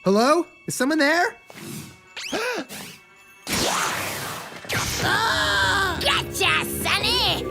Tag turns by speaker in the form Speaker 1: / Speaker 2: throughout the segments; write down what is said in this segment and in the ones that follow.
Speaker 1: Hello? Is someone there?
Speaker 2: Oh, gotcha, Sonny!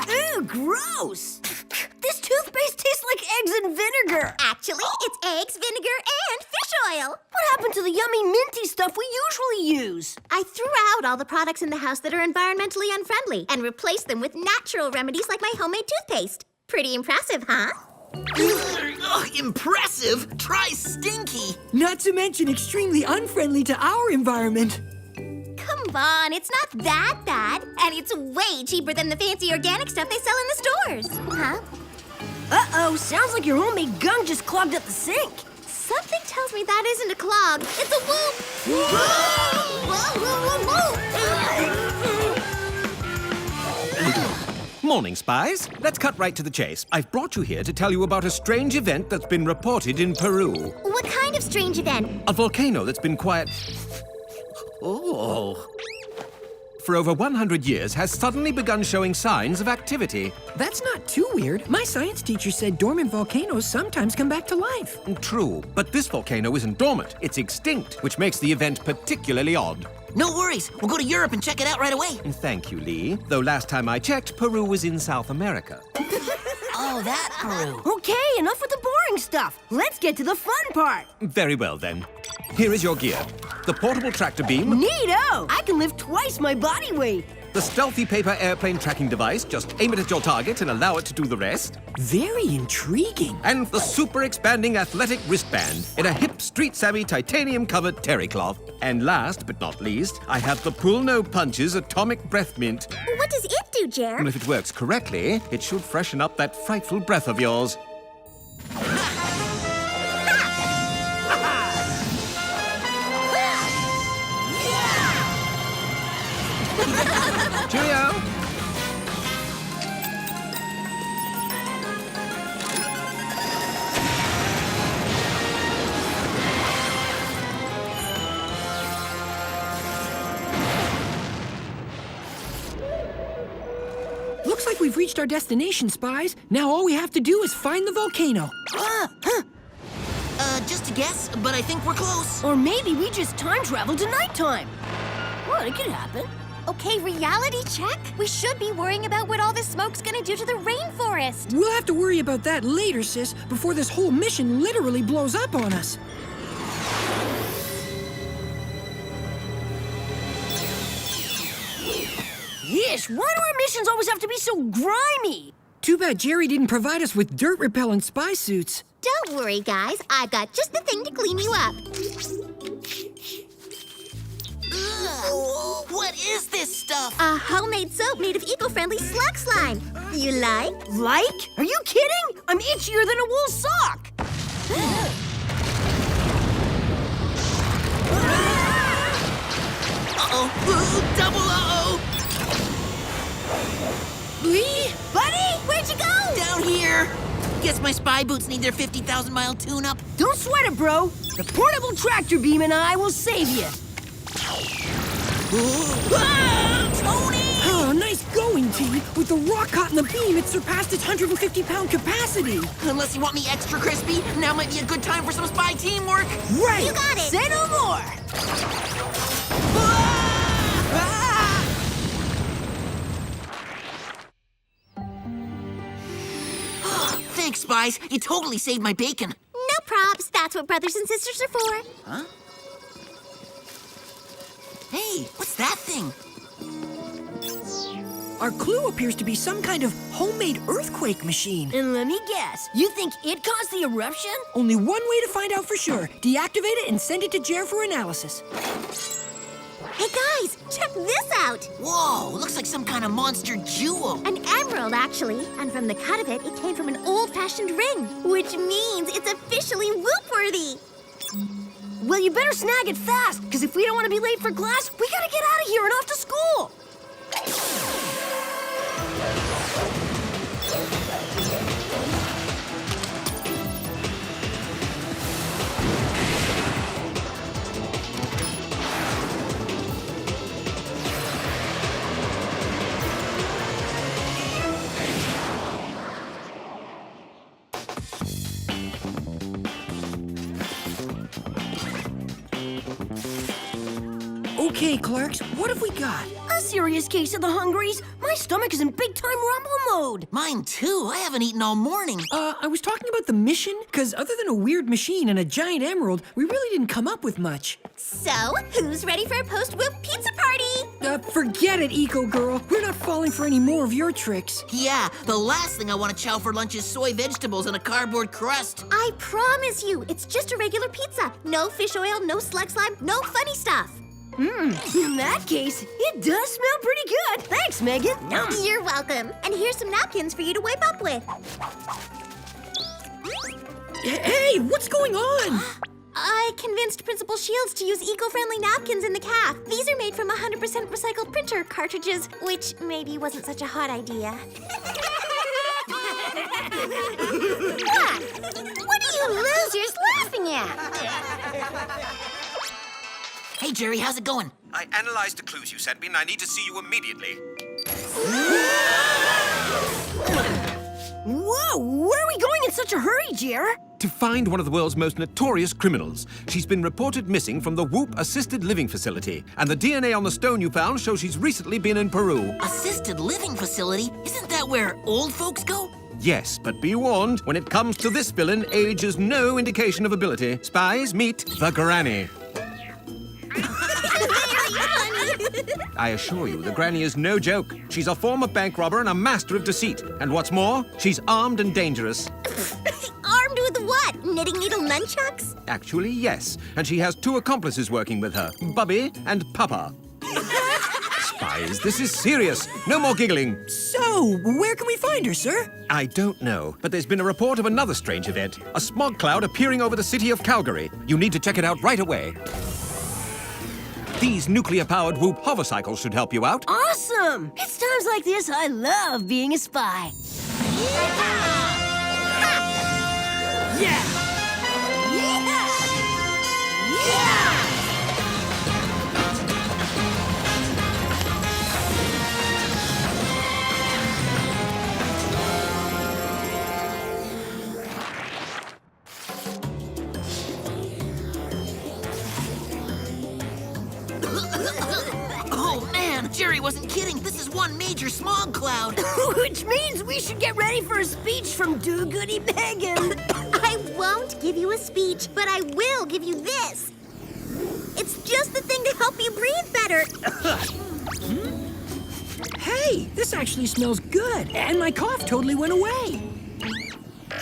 Speaker 3: Ew, gross! This toothpaste tastes like eggs and vinegar.
Speaker 2: Actually, it's eggs, vinegar, and fish oil.
Speaker 3: What happened to the yummy minty stuff we usually use?
Speaker 2: I threw out all the products in the house that are environmentally unfriendly and replaced them with natural remedies like my homemade toothpaste. Pretty impressive, huh?
Speaker 4: Ugh, impressive? Try stinky.
Speaker 5: Not to mention extremely unfriendly to our environment.
Speaker 2: Come on, it's not that bad. And it's way cheaper than the fancy organic stuff they sell in the stores. Huh?
Speaker 3: Uh-oh, sounds like your homemade gunk just clogged up the sink.
Speaker 2: Something tells me that isn't a clog. It's a whoop.
Speaker 6: Morning, Spies. Let's cut right to the chase. I've brought you here to tell you about a strange event that's been reported in Peru.
Speaker 2: What kind of strange event?
Speaker 6: A volcano that's been quiet... for over 100 years has suddenly begun showing signs of activity.
Speaker 5: That's not too weird. My science teacher said dormant volcanoes sometimes come back to life.
Speaker 6: True, but this volcano isn't dormant. It's extinct, which makes the event particularly odd.
Speaker 4: No worries. We'll go to Europe and check it out right away.
Speaker 6: Thank you, Lee. Though last time I checked, Peru was in South America.
Speaker 4: Oh, that Peru.
Speaker 3: Okay, enough with the boring stuff. Let's get to the fun part.
Speaker 6: Very well, then. Here is your gear. The portable tractor beam,
Speaker 3: Neato! I can lift twice my body weight.
Speaker 6: the stealthy paper airplane tracking device, just aim it at your target and allow it to do the rest,
Speaker 5: Very intriguing.
Speaker 6: and the super expanding athletic wristband in a hip street-savvy titanium-covered terry cloth. And last but not least, I have the Pull No Punches atomic breath mint.
Speaker 2: What does it do, Jer?
Speaker 6: And if it works correctly, it should freshen up that frightful breath of yours. Cheerio!
Speaker 5: Looks like we've reached our destination, Spies. Now all we have to do is find the volcano.
Speaker 4: Just a guess, but I think we're close.
Speaker 3: Or maybe we just time traveled to nighttime. Well, it could happen.
Speaker 2: Okay, reality check. We should be worrying about what all this smoke's gonna do to the rainforest.
Speaker 5: We'll have to worry about that later, sis, before this whole mission literally blows up on us.
Speaker 3: Yeesh, why do our missions always have to be so grimy?
Speaker 5: Too bad Jerry didn't provide us with dirt-repellent spy suits.
Speaker 2: Don't worry, guys. I've got just the thing to clean you up.
Speaker 4: Ugh, what is this stuff?
Speaker 2: A homemade soap made of eco-friendly slug slime. You like?
Speaker 3: Like? Are you kidding? I'm itchier than a wool sock.
Speaker 4: Uh-oh. Double uh-oh.
Speaker 3: Lee? Buddy? Where'd you go?
Speaker 4: Down here. Guess my spy boots need their 50,000-mile tune-up.
Speaker 3: Don't sweat it, bro. The portable tractor beam and I will save you.
Speaker 4: Ah, Tony!
Speaker 5: Oh, nice going, T. With the rock caught in the beam, it surpassed its 150-pound capacity.
Speaker 4: Unless you want me extra crispy, now might be a good time for some spy teamwork.
Speaker 5: Right.
Speaker 2: You got it.
Speaker 3: Say no more.
Speaker 4: Thanks, Spies. You totally saved my bacon.
Speaker 2: No props. That's what brothers and sisters are for.
Speaker 4: Huh? Hey, what's that thing?
Speaker 5: Our clue appears to be some kind of homemade earthquake machine.
Speaker 3: And let me guess, you think it caused the eruption?
Speaker 5: Only one way to find out for sure. Deactivate it and send it to Jer for analysis.
Speaker 2: Hey, guys, check this out.
Speaker 4: Whoa, looks like some kind of monster jewel.
Speaker 2: An emerald, actually. And from the cut of it, it came from an old-fashioned ring, which means it's officially WOOHP-worthy.
Speaker 3: Well, you better snag it fast, because if we don't want to be late for class, we gotta get out of here and off to school.
Speaker 5: Okay, clerks, what have we got?
Speaker 3: A serious case of the hungries. My stomach is in big-time rumble mode.
Speaker 4: Mine too. I haven't eaten all morning.
Speaker 5: I was talking about the mission, because other than a weird machine and a giant emerald, we really didn't come up with much.
Speaker 2: So, who's ready for a post-WOOHP pizza party?
Speaker 5: Forget it, Eco Girl. We're not falling for any more of your tricks.
Speaker 4: Yeah, the last thing I want to chow for lunch is soy vegetables and a cardboard crust.
Speaker 2: I promise you, it's just a regular pizza. No fish oil, no slug slime, no funny stuff.
Speaker 3: In that case, it does smell pretty good. Thanks, Megan.
Speaker 2: You're welcome. And here's some napkins for you to wipe up with.
Speaker 5: Hey, what's going on?
Speaker 2: I convinced Principal Shields to use eco-friendly napkins in the caf. These are made from 100% recycled printer cartridges, which maybe wasn't such a hot idea.
Speaker 3: What are you losers laughing at?
Speaker 4: Hey, Jerry, how's it going?
Speaker 6: I analyzed the clues you sent me, and I need to see you immediately.
Speaker 3: Whoa, where are we going in such a hurry, Jer?
Speaker 6: To find one of the world's most notorious criminals. She's been reported missing from the WOOHP Assisted Living Facility, and the DNA on the stone you found shows she's recently been in Peru.
Speaker 4: Assisted living facility? Isn't that where old folks go?
Speaker 6: Yes, but be warned, when it comes to this villain, age is no indication of ability. Spies, meet the Granny. I assure you, the Granny is no joke. She's a former bank robber and a master of deceit. And what's more, she's armed and dangerous.
Speaker 2: Armed with what? Knitting needle nunchucks?
Speaker 6: Actually, yes. And she has two accomplices working with her, Bubby and Papa. Spies, this is serious. No more giggling.
Speaker 5: So, where can we find her, sir?
Speaker 6: I don't know, but there's been a report of another strange event. A smog cloud appearing over the city of Calgary. You need to check it out right away. These nuclear-powered WOOHP hovercycles should help you out.
Speaker 3: Awesome! It's times like this I love being a spy.
Speaker 5: Yeah!
Speaker 4: Oh, man, Jerry wasn't kidding. This is one major smog cloud.
Speaker 3: Which means we should get ready for a speech from Do-Goody Megan.
Speaker 2: I won't give you a speech, but I will give you this. It's just the thing to help you breathe better.
Speaker 5: Hey, this actually smells good, and my cough totally went away.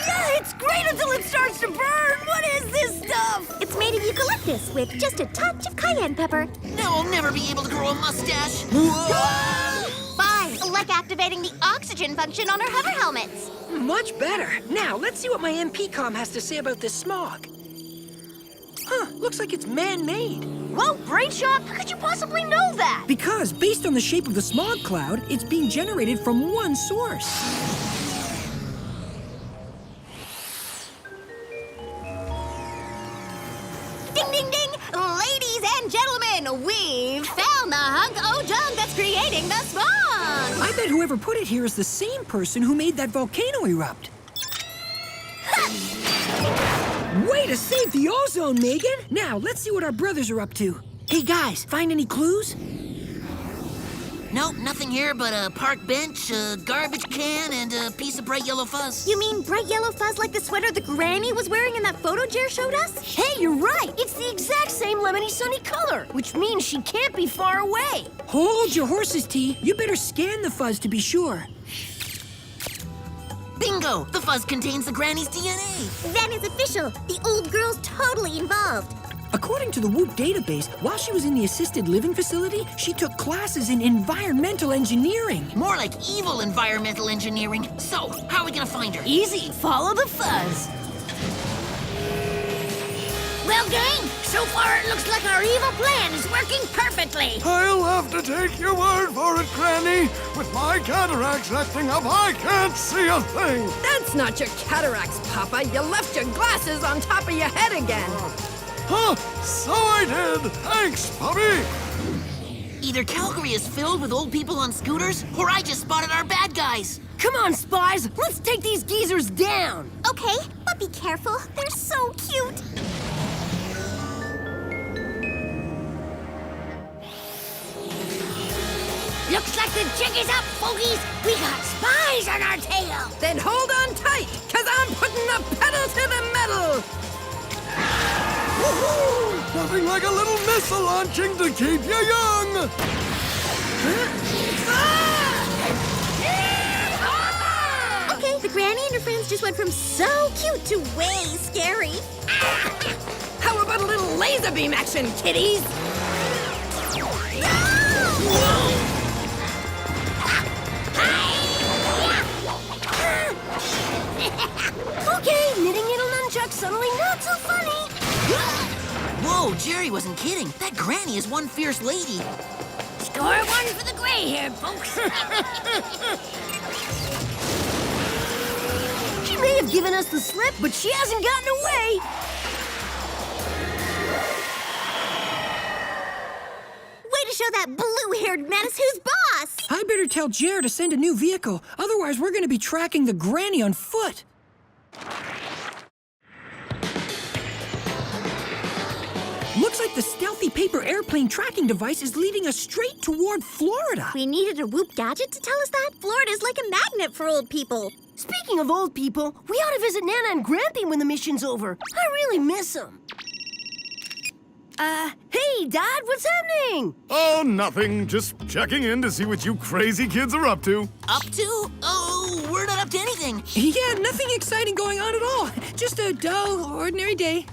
Speaker 3: Yeah, it's great until it starts to burn. What is this stuff?
Speaker 2: It's made of eucalyptus with just a touch of cayenne pepper.
Speaker 4: Now I'll never be able to grow a mustache.
Speaker 2: Fine, like activating the oxygen function on our hover helmets.
Speaker 5: Much better. Now, let's see what my MP-COM has to say about this smog. Huh, looks like it's man-made.
Speaker 3: Whoa, Brain Shop, how could you possibly know that?
Speaker 5: Because, based on the shape of the smog cloud, it's being generated from one source.
Speaker 2: Ding, ding, ding! Ladies and gentlemen, we've found the hunk o' junk that's creating the smog!
Speaker 5: I bet whoever put it here is the same person who made that volcano erupt. Way to save the ozone, Megan! Now, let's see what our brothers are up to. Hey, guys, find any clues?
Speaker 4: Nope, nothing here but a park bench, a garbage can, and a piece of bright yellow fuzz.
Speaker 2: You mean bright yellow fuzz like the sweater the Granny was wearing in that photo Jer showed us?
Speaker 3: Hey, you're right. It's the exact same lemony sunny color, which means she can't be far away.
Speaker 5: Hold your horses, T. You better scan the fuzz to be sure.
Speaker 4: Bingo! The fuzz contains the Granny's DNA.
Speaker 2: Then it's official. The old girl's totally involved.
Speaker 5: According to the WOOHP database, while she was in the assisted living facility, she took classes in environmental engineering.
Speaker 4: More like evil environmental engineering. So, how are we gonna find her?
Speaker 3: Easy, follow the fuzz.
Speaker 2: Well, gang,
Speaker 3: So far, it looks like our evil plan is working perfectly.
Speaker 1: I'll have to take your word for it, Granny. With my cataracts acting up, I can't see a thing.
Speaker 7: That's not your cataracts, Papa. You left your glasses on top of your head again.
Speaker 1: Huh, so I did. Thanks, puppy.
Speaker 4: Either Calgary is filled with old people on scooters, or I just spotted our bad guys.
Speaker 3: Come on, Spies. Let's take these geezers down.
Speaker 2: Okay, but be careful. They're so cute.
Speaker 3: Looks like the jig is up, fogies. We got spies on our tail.
Speaker 7: Then hold on tight, because I'm putting the pedal to the metal.
Speaker 1: Woohoo! Nothing like a little missile launching to keep you young.
Speaker 2: Okay, the granny and her friends just went from so cute to way scary.
Speaker 7: How about a little laser beam action, kiddies?
Speaker 3: Okay, knitting little nunchucks suddenly not so funny.
Speaker 4: Whoa, Jerry wasn't kidding. That granny is one fierce lady.
Speaker 3: Score one for the gray-haired folks. She may have given us the slip, but she hasn't gotten away.
Speaker 2: Way to show that blue-haired menace who's boss.
Speaker 5: I better tell Jer to send a new vehicle. Otherwise, we're going to be tracking the granny on foot. Looks like the stealthy paper airplane tracking device is leading us straight toward Florida.
Speaker 2: We needed a WOOHP gadget to tell us that. Florida's like a magnet for old people.
Speaker 3: Speaking of old people, we ought to visit Nana and Grampy when the mission's over. I really miss them. Hey, Dad, what's happening?
Speaker 1: Oh, nothing. Just checking in to see what you crazy kids are up to.
Speaker 4: Up to? Oh, we're not up to anything.
Speaker 5: Yeah, nothing exciting going on at all. Just a dull, ordinary day.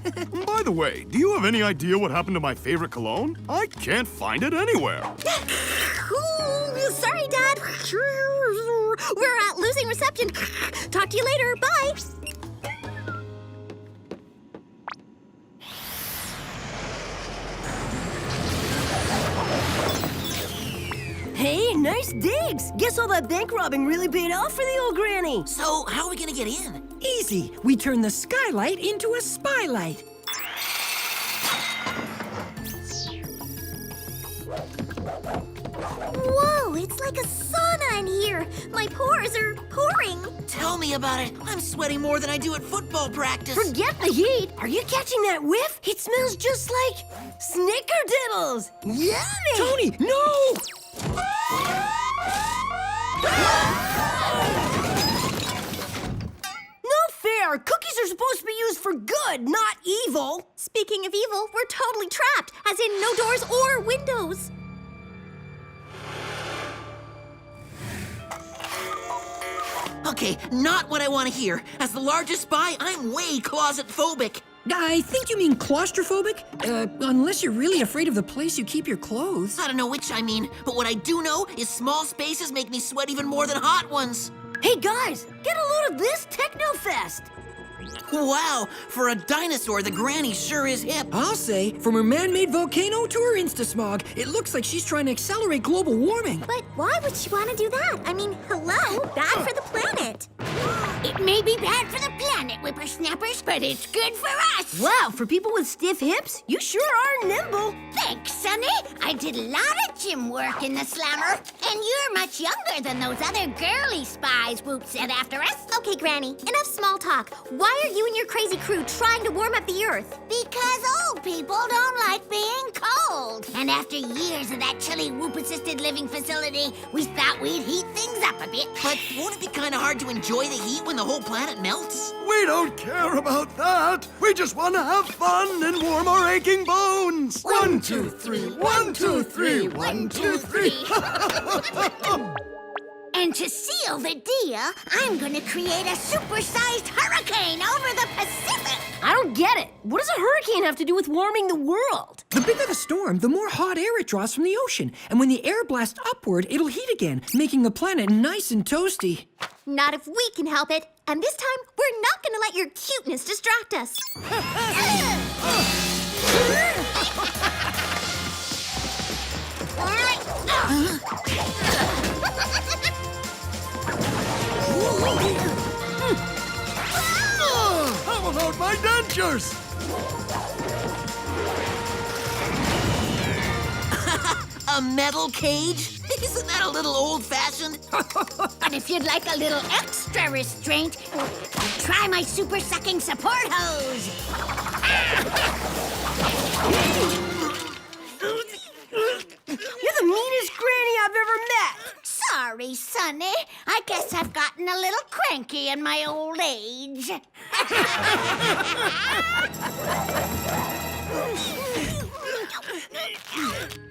Speaker 1: By the way, do you have any idea what happened to my favorite cologne? I can't find it anywhere.
Speaker 2: Ooh, sorry, Dad. We're losing reception. Talk to you later. Bye.
Speaker 3: Hey, nice digs. Guess all that bank robbing really paid off for the old granny.
Speaker 4: So, how are we gonna get in?
Speaker 5: Easy. We turn the skylight into a spylight.
Speaker 2: Whoa, it's like a sauna in here. My pores are pouring.
Speaker 4: Tell me about it. I'm sweating more than I do at football practice.
Speaker 3: Forget the heat. Are you catching that whiff? It smells just like snickerdoodles. Yummy.
Speaker 5: Tony, no!
Speaker 3: No fair. Cookies are supposed to be used for good, not evil.
Speaker 2: Speaking of evil, we're totally trapped, as in no doors or windows.
Speaker 4: Okay, not what I want to hear. As the largest spy, I'm way closet-phobic.
Speaker 5: I think you mean claustrophobic? Unless you're really afraid of the place you keep your clothes.
Speaker 4: I don't know which I mean, but what I do know is small spaces make me sweat even more than hot ones.
Speaker 3: Hey, guys, get a load of this Technofest.
Speaker 4: Wow, for a dinosaur, the granny sure is hip.
Speaker 5: I'll say, from her man-made volcano to her Insta-smog, it looks like she's trying to accelerate global warming.
Speaker 2: But why would she want to do that? I mean, hello, bad for the planet.
Speaker 3: It may be bad for the planet, whippersnappers, but it's good for us. Wow, for people with stiff hips, you sure are nimble.
Speaker 8: Thanks, Sonny. I did a lot of gym work in the slammer. And you're much younger than those other girly spies WOOHP sent after us.
Speaker 2: Okay, Granny, enough small talk. Why are you and your crazy crew trying to warm up the Earth?
Speaker 8: Because old people don't like being cold. And after years of that chilly WOOHP Assisted Living Facility, we thought we'd heat things up a bit.
Speaker 4: But won't it be kind of hard to enjoy the heat when the whole planet melts?
Speaker 1: We don't care about that. We just want to have fun and warm our aching bones. 1, 2, 3. 1, 2, 3. 1, 2, 3.
Speaker 8: And to seal the deal, I'm gonna create a supersized hurricane over the Pacific.
Speaker 3: I don't get it. What does a hurricane have to do with warming the world?
Speaker 5: The bigger the storm, the more hot air it draws from the ocean. And when the air blasts upward, it'll heat again, making the planet nice and toasty.
Speaker 2: Not if we can help it. And this time, we're not gonna let your cuteness distract us.
Speaker 1: How about my dentures?
Speaker 4: A metal cage? Isn't that a little old-fashioned?
Speaker 8: And if you'd like a little extra restraint, try my super sucking support hose.
Speaker 3: You're the meanest granny I've ever met.
Speaker 8: Sorry, Sonny. I guess I've gotten a little cranky in my old age.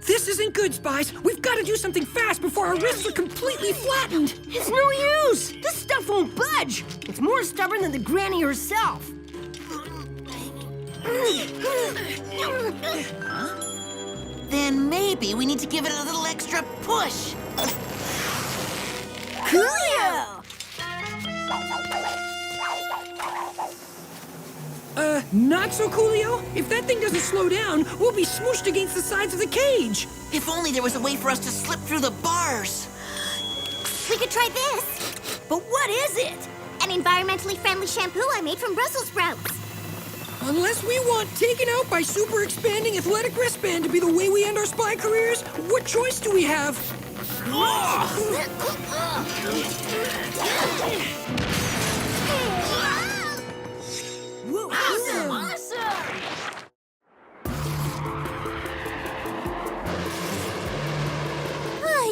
Speaker 5: This isn't good, Spies. We've got to do something fast before our wrists are completely flattened.
Speaker 3: It's no use. This stuff won't budge. It's more stubborn than the granny herself.
Speaker 4: Then maybe we need to give it a little extra push.
Speaker 3: Coolio!
Speaker 5: Not so coolio. If that thing doesn't slow down, we'll be smooshed against the sides of the cage.
Speaker 4: If only there was a way for us to slip through the bars.
Speaker 2: We could try this.
Speaker 3: But what is it?
Speaker 2: An environmentally friendly shampoo I made from Brussels sprouts.
Speaker 5: Unless we want taken out by super expanding athletic wristband to be the way we end our spy careers, what choice do we have?
Speaker 3: Awesome!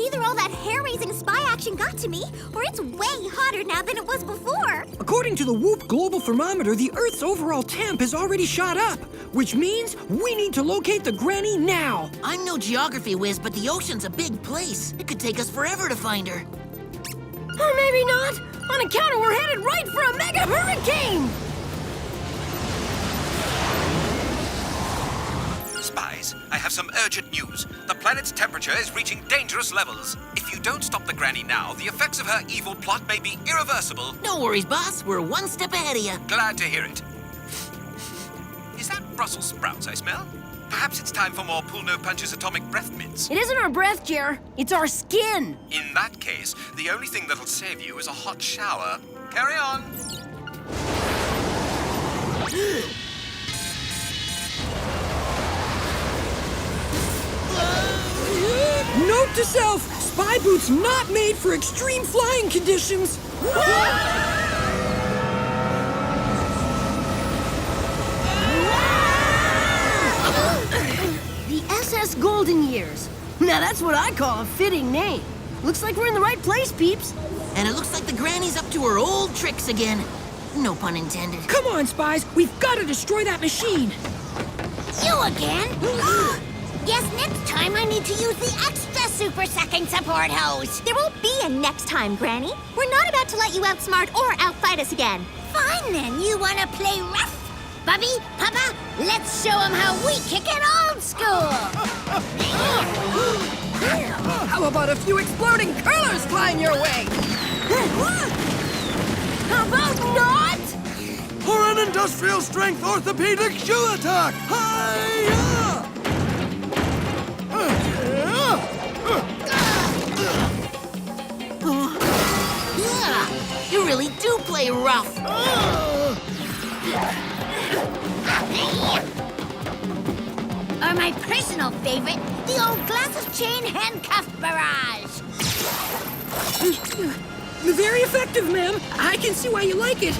Speaker 2: Either all that hair-raising spy action got to me, or it's way hotter now than it was before.
Speaker 5: According to the WOOHP global thermometer, the Earth's overall temp has already shot up, which means we need to locate the granny now.
Speaker 4: I'm no geography whiz, but the ocean's a big place. It could take us forever to find her.
Speaker 3: Or maybe not. On account of we're headed right for a mega hurricane!
Speaker 6: Spies, I have some urgent news. The planet's temperature is reaching dangerous levels. If you don't stop the granny now, the effects of her evil plot may be irreversible.
Speaker 4: No worries, boss. We're one step ahead of you.
Speaker 6: Glad to hear it. Is that Brussels sprouts I smell? Perhaps it's time for more Pull No Punches atomic breath mints.
Speaker 3: It isn't our breath, Jer. It's our skin.
Speaker 6: In that case, the only thing that'll save you is a hot shower. Carry on.
Speaker 5: Note to self, spy boots not made for extreme flying conditions.
Speaker 3: The SS Golden Years. Now that's what I call a fitting name. Looks like we're in the right place, peeps.
Speaker 4: And it looks like the granny's up to her old tricks again. No pun intended.
Speaker 5: Come on, Spies. We've got to destroy that machine.
Speaker 8: You again? Guess next time I need to use the extra super sucking support hose.
Speaker 2: There won't be a next time, Granny. We're not about to let you outsmart or outfight us again.
Speaker 8: Fine then, you wanna play rough? Bubby, Papa, let's show them how we kick it old school.
Speaker 7: How about a few exploding curlers flying your way?
Speaker 3: How about not?
Speaker 1: Or an industrial strength orthopedic shoe attack! Hi-ya!
Speaker 4: You really do play rough.
Speaker 8: Or my personal favorite, the old glasses chain handcuff barrage.
Speaker 5: Very effective, ma'am. I can see why you like it.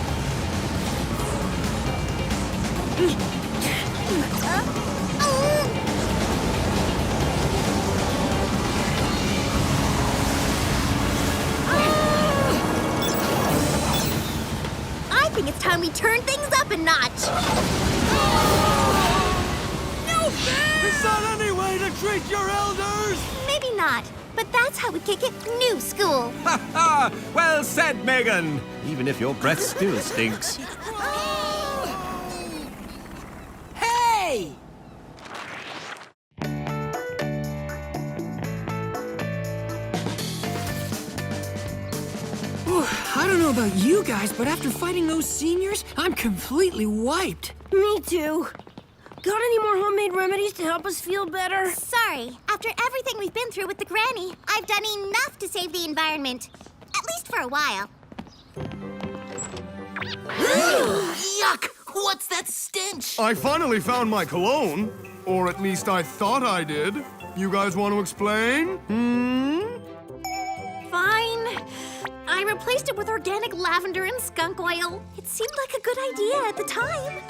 Speaker 2: I think it's time we turn things up a notch.
Speaker 1: Is that any way to treat your elders?
Speaker 2: Maybe not, but that's how we kick it new school.
Speaker 6: Ha ha! Well said, Megan. Even if your breath still stinks.
Speaker 5: Hey! I don't know about you guys, but after fighting those seniors, I'm completely wiped.
Speaker 3: Me too. Got any more homemade remedies to help us feel better?
Speaker 2: Sorry, after After everything we've been through with the granny, I've done enough to save the environment. At least for a while.
Speaker 4: Yuck! What's that stench?
Speaker 1: I finally found my cologne. Or at least I thought I did. You guys want to explain?
Speaker 2: Fine. I replaced it with organic lavender and skunk oil. It seemed like a good idea at the time.